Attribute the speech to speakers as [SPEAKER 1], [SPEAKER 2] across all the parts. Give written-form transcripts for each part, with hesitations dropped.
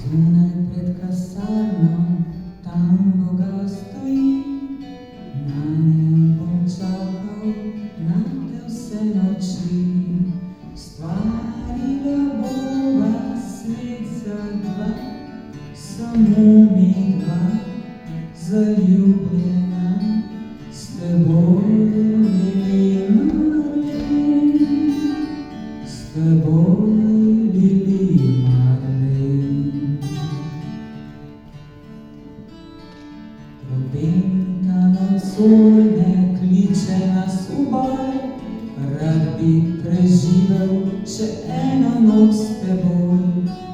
[SPEAKER 1] Zunaj pred kasarno, tam Boga stoji, na njem bom čakal na te vse noči. Stvarila bova svet za dva, samo mi dva, zaljubljena s teboj, Lili Marlene, s teboj, Lili Marlene. Trobenta nocojne kliče nas v boj, rad bi preživel še eno noč s teboj,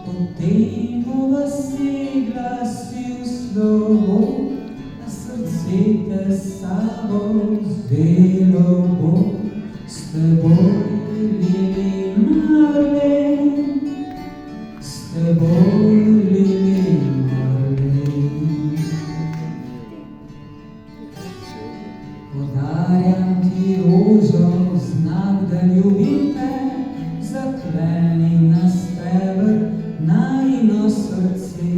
[SPEAKER 1] potem bova segla si v slovo, na srce te sabo zvelo bo. S teboj, Lili Marlene, s teboj, Lili Marlene. Podarjam ti rožo v znak, da ljubim te, zakleni na steber najino srce.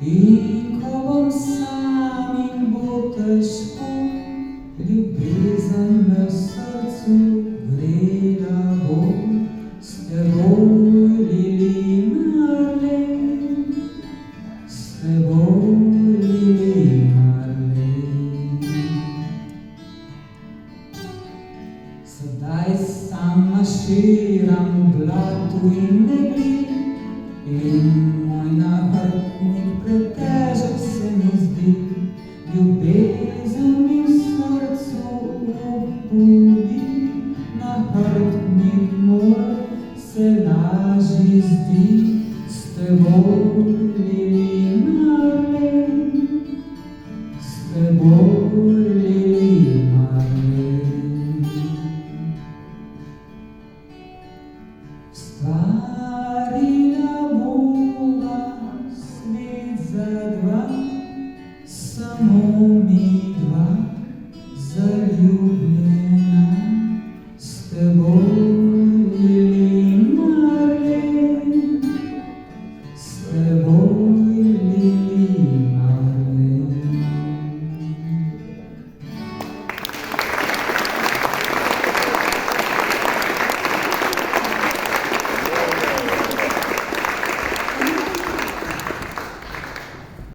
[SPEAKER 1] In ko bom sam in bo težko, ljubezen me v srcu grela bo. S teboj, Lili Marlene, s teboj, Lili Marlene. Sedaj sam maširam v blatu in megli, in moj nahrbtnik pretežek se mi zdi. Ljubezen mi v srcu obudi, nahrbtnik moj se lažji zdi. S teboj, Lili